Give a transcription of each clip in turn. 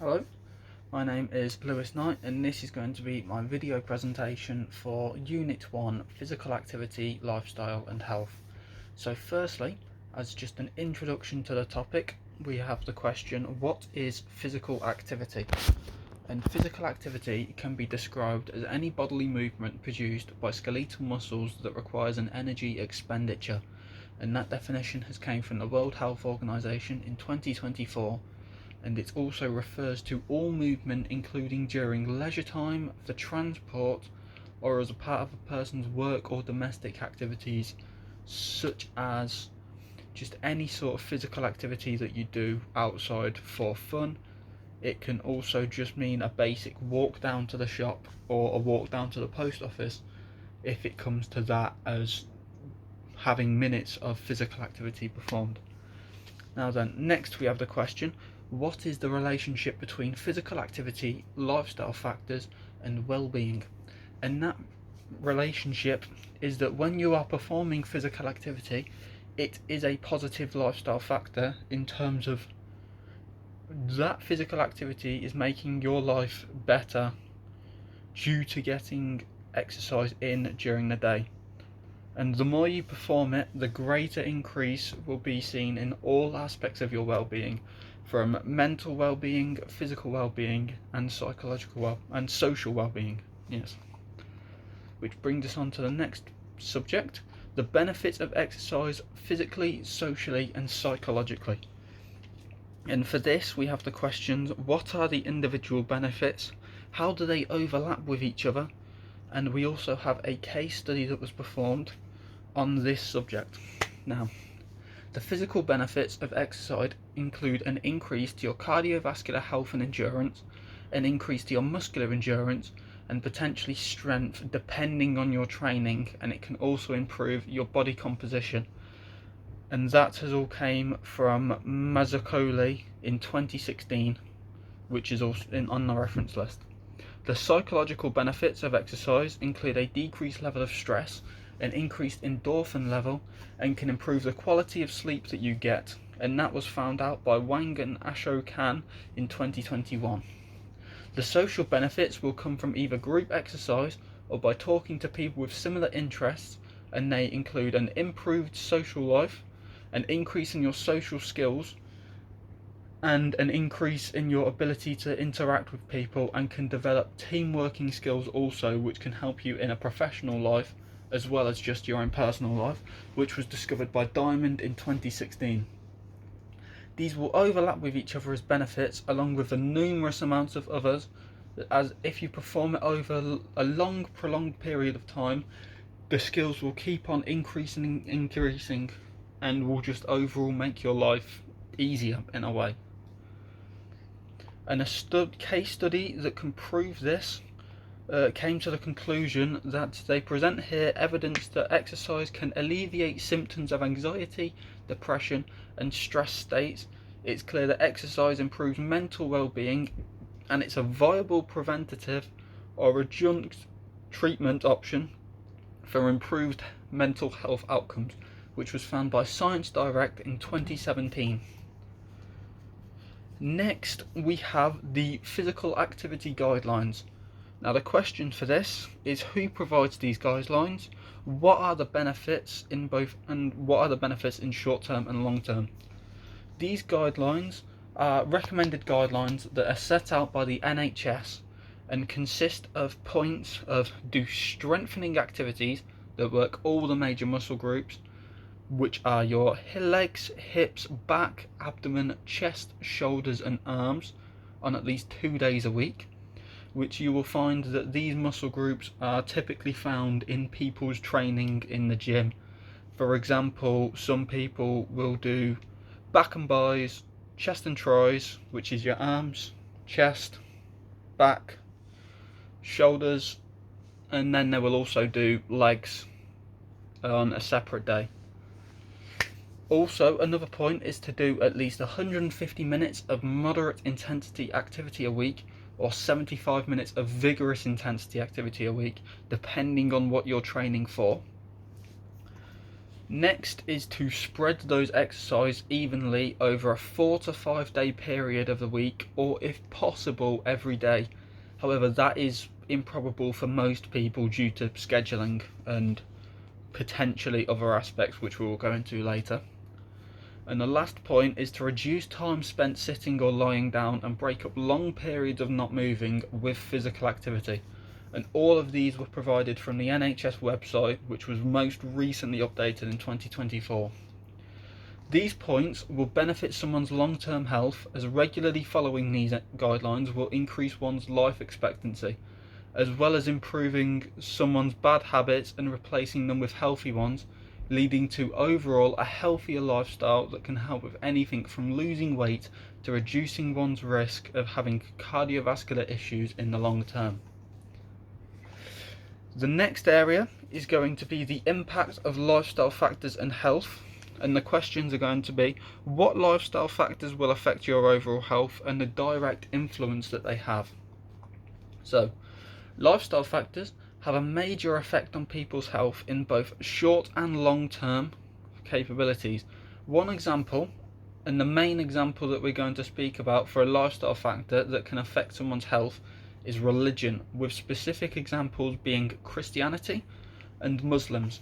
Hello, my name is Lewis Knight and this is going to be my video presentation for Unit 1 Physical Activity, Lifestyle and Health. So firstly, as just an introduction to the topic, we have the question, what is physical activity? And physical activity can be described as any bodily movement produced by skeletal muscles that requires an energy expenditure, and that definition has came from the World Health Organization in 2024, and it also refers to all movement including during leisure time, for transport, or as a part of a person's work or domestic activities, such as just any sort of physical activity that you do outside for fun. It can also just mean a basic walk down to the shop or a walk down to the post office, if it comes to that, as having minutes of physical activity performed. Now then, next we have the question, what is the relationship between physical activity, lifestyle factors and well-being? And that relationship is that when you are performing physical activity, it is a positive lifestyle factor in terms of that physical activity is making your life better due to getting exercise in during the day. And the more you perform it, the greater increase will be seen in all aspects of your well-being, from mental well-being, physical well-being, and psychological and social well-being. Yes. Which brings us on to the next subject, the benefits of exercise physically, socially, and psychologically. And for this, we have the questions, what are the individual benefits? How do they overlap with each other? And we also have a case study that was performed on this subject. Now, the physical benefits of exercise include an increase to your cardiovascular health and endurance, an increase to your muscular endurance, and potentially strength depending on your training, and it can also improve your body composition. And that has all came from Mazzucchelli in 2016, which is also on the reference list. The psychological benefits of exercise include a decreased level of stress, an increased endorphin level, and can improve the quality of sleep that you get, and that was found out by Wang and Ashok Khan in 2021. The social benefits will come from either group exercise or by talking to people with similar interests, and they include an improved social life, an increase in your social skills, and an increase in your ability to interact with people, and can develop team working skills also, which can help you in a professional life as well as just your own personal life, which was discovered by Diamond in 2016. These will overlap with each other as benefits, along with the numerous amounts of others, as if you perform it over a long prolonged period of time, the skills will keep on increasing and will just overall make your life easier in a way. And a case study that can prove this came to the conclusion that they present here evidence that exercise can alleviate symptoms of anxiety, depression and stress states. It's clear that exercise improves mental well-being, and it's a viable preventative or adjunct treatment option for improved mental health outcomes, which was found by Science Direct in 2017. Next, we have the physical activity guidelines. Now, the question for this is, who provides these guidelines? What are the benefits in both, and what are the benefits in short term and long term? These guidelines are recommended guidelines that are set out by the NHS and consist of points of do strengthening activities that work all the major muscle groups, which are your legs, hips, back, abdomen, chest, shoulders and arms, on at least 2 days a week, which you will find that these muscle groups are typically found in people's training in the gym. For example, some people will do back and bis, chest and tris, which is your arms, chest, back, shoulders, and then they will also do legs on a separate day. Also, another point is to do at least 150 minutes of moderate intensity activity a week, or 75 minutes of vigorous intensity activity a week, depending on what you're training for. Next is to spread those exercise evenly over a 4 to 5 day period of the week, or if possible every day. However, that is improbable for most people due to scheduling and potentially other aspects which we will go into later. And the last point is to reduce time spent sitting or lying down and break up long periods of not moving with physical activity. And all of these were provided from the NHS website, which was most recently updated in 2024. These points will benefit someone's long-term health, as regularly following these guidelines will increase one's life expectancy, as well as improving someone's bad habits and replacing them with healthy ones, leading to overall a healthier lifestyle that can help with anything from losing weight to reducing one's risk of having cardiovascular issues in the long term. The next area is going to be the impact of lifestyle factors and health, and the questions are going to be: what lifestyle factors will affect your overall health and the direct influence that they have. So, lifestyle factors have a major effect on people's health in both short and long term capabilities. One example, and the main example that we're going to speak about for a lifestyle factor that can affect someone's health, is religion, with specific examples being Christianity and Muslims,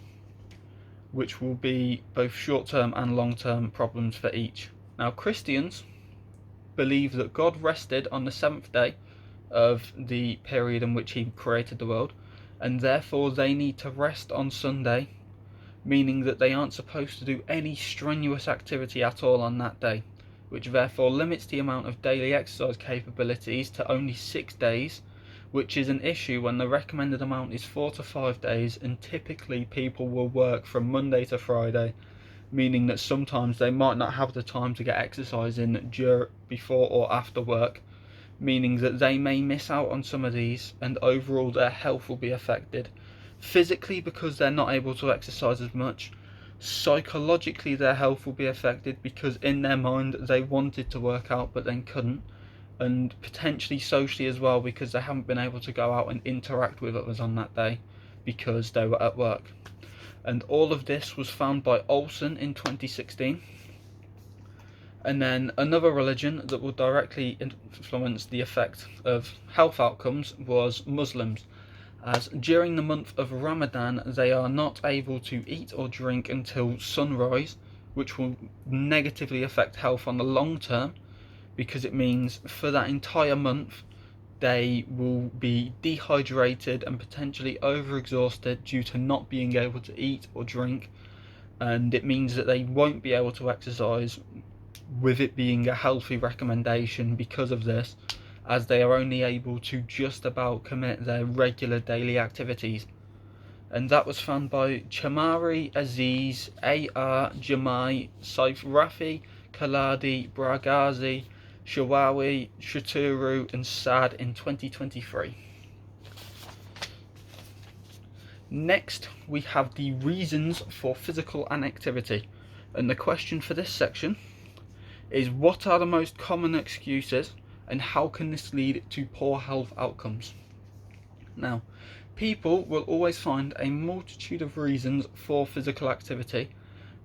which will be both short-term and long-term problems for each. Now, Christians believe that God rested on the 7th day of the period in which he created the world, and therefore they need to rest on Sunday, meaning that they aren't supposed to do any strenuous activity at all on that day, which therefore limits the amount of daily exercise capabilities to only 6 days, which is an issue when the recommended amount is 4 to 5 days, and typically people will work from Monday to Friday, meaning that sometimes they might not have the time to get exercise in before or after work, meaning that they may miss out on some of these, and overall their health will be affected. Physically, because they're not able to exercise as much. Psychologically, their health will be affected because in their mind they wanted to work out but then couldn't, and potentially socially as well, because they haven't been able to go out and interact with others on that day because they were at work. And all of this was found by Olson in 2016. And then another religion that will directly influence the effect of health outcomes was Muslims, as during the month of Ramadan they are not able to eat or drink until sunrise, which will negatively affect health on the long term, because it means for that entire month they will be dehydrated and potentially overexhausted due to not being able to eat or drink, and it means that they won't be able to exercise, with it being a healthy recommendation because of this, as they are only able to just about commit their regular daily activities. And that was found by Chamari, Aziz, A.R. Jamai, Saif Rafi, Khaladi, Bragazi, Shawawi, Shaturu and Sad in 2023. Next, we have the reasons for physical inactivity, and the question for this section is: what are the most common excuses and how can this lead to poor health outcomes? Now, people will always find a multitude of reasons for physical activity.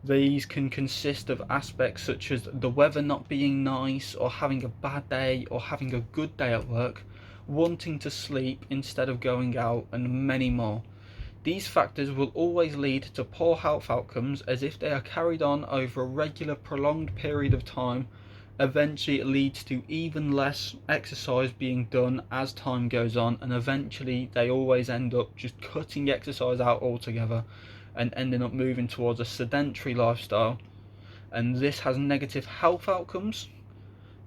These can consist of aspects such as the weather not being nice, or having a bad day, or having a good day at work, wanting to sleep instead of going out, and many more. These factors will always lead to poor health outcomes, as if they are carried on over a regular prolonged period of time, eventually it leads to even less exercise being done as time goes on, and eventually they always end up just cutting exercise out altogether and ending up moving towards a sedentary lifestyle. And this has negative health outcomes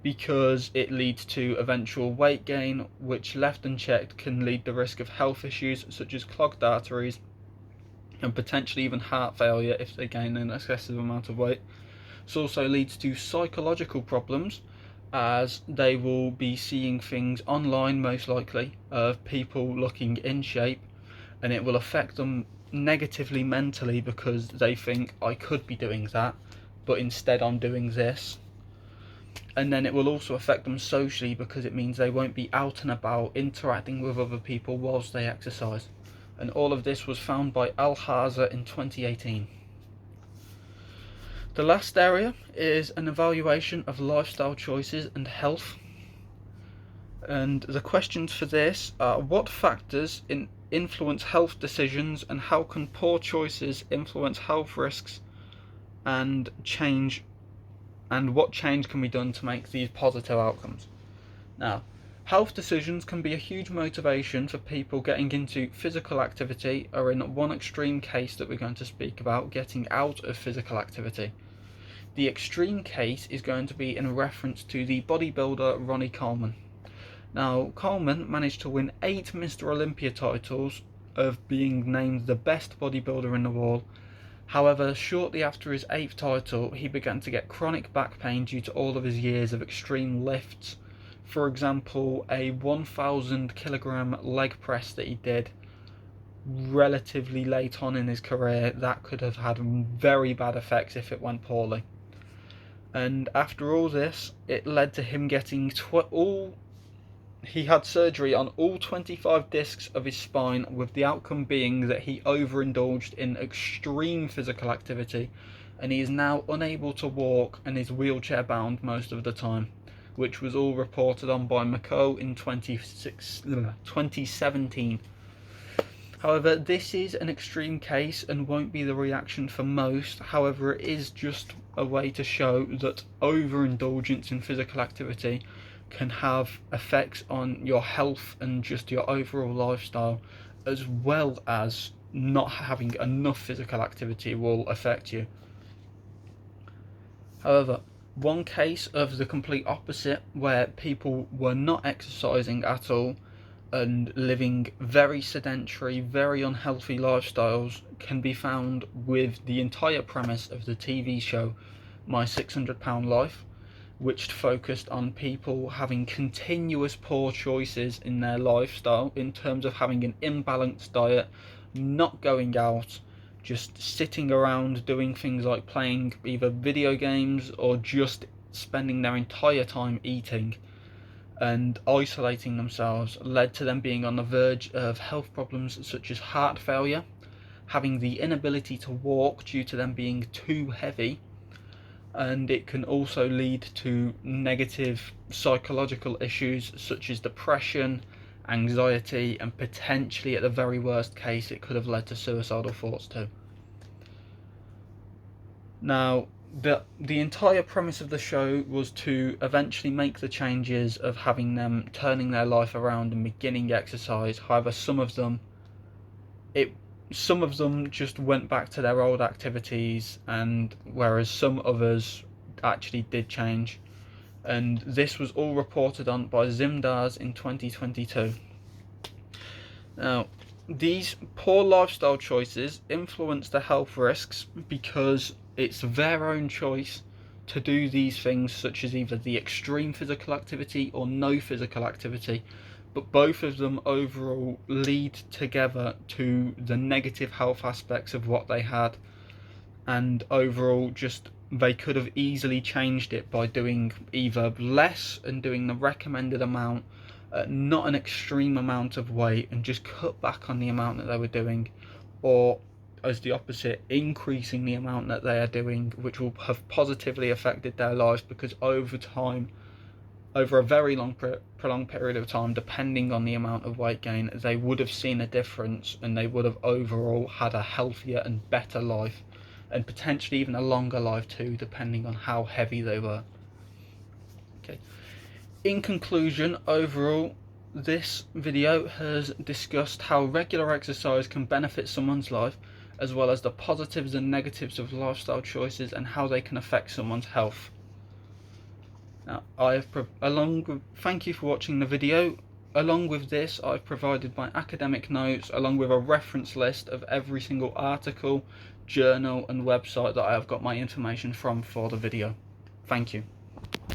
because it leads to eventual weight gain, which left unchecked can lead to risk of health issues such as clogged arteries and potentially even heart failure if they gain an excessive amount of weight. This also leads to psychological problems, as they will be seeing things online, most likely, of people looking in shape, and it will affect them negatively mentally because they think, I could be doing that, but instead I'm doing this. And then it will also affect them socially because it means they won't be out and about interacting with other people whilst they exercise. And all of this was found by Al-Haza in 2018. The last area is an evaluation of lifestyle choices and health. And the questions for this are: what factors influence health decisions, and how can poor choices influence health risks, and what change can be done to make these positive outcomes? Now, health decisions can be a huge motivation for people getting into physical activity, or in one extreme case that we're going to speak about, getting out of physical activity. The extreme case is going to be in reference to the bodybuilder Ronnie Coleman. Now, Coleman managed to win 8 Mr. Olympia titles, of being named the best bodybuilder in the world. However, shortly after his 8th title, he began to get chronic back pain due to all of his years of extreme lifts. For example, a 1,000 kilogram leg press that he did relatively late on in his career, that could have had very bad effects if it went poorly. And after all this, it led to him getting he had surgery on all 25 discs of his spine, with the outcome being that he overindulged in extreme physical activity, and he is now unable to walk and is wheelchair bound most of the time, which was all reported on by McCall in 2017. However, this is an extreme case and won't be the reaction for most. However, it is just a way to show that overindulgence in physical activity can have effects on your health and just your overall lifestyle, as well as not having enough physical activity will affect you. However, one case of the complete opposite, where people were not exercising at all and living very sedentary, very unhealthy lifestyles, can be found with the entire premise of the TV show My 600 Pound Life, which focused on people having continuous poor choices in their lifestyle, in terms of having an imbalanced diet, not going out, just sitting around doing things like playing either video games or just spending their entire time eating and isolating themselves, led to them being on the verge of health problems such as heart failure, having the inability to walk due to them being too heavy, and it can also lead to negative psychological issues such as depression, anxiety, and potentially, at the very worst case, it could have led to suicidal thoughts too. Now, the entire premise of the show was to eventually make the changes of having them turning their life around and beginning exercise. However, some of them just went back to their old activities, and whereas some others actually did change. And this was all reported on by Zimdars in 2022. Now, these poor lifestyle choices influence the health risks because it's their own choice to do these things, such as either the extreme physical activity or no physical activity, but both of them overall lead together to the negative health aspects of what they had, and overall just they could have easily changed it by doing either less and doing the recommended amount, not an extreme amount of weight, and just cut back on the amount that they were doing, or as the opposite, increasing the amount that they are doing, which will have positively affected their lives, because over time, over a very long prolonged period of time, depending on the amount of weight gain, they would have seen a difference, and they would have overall had a healthier and better life, and potentially even a longer life too, depending on how heavy they were. Okay. In conclusion, overall, this video has discussed how regular exercise can benefit someone's life, as well as the positives and negatives of lifestyle choices and how they can affect someone's health. Now, thank you for watching the video. Along with this, I've provided my academic notes along with a reference list of every single article, journal and website that I have got my information from for the video. Thank you.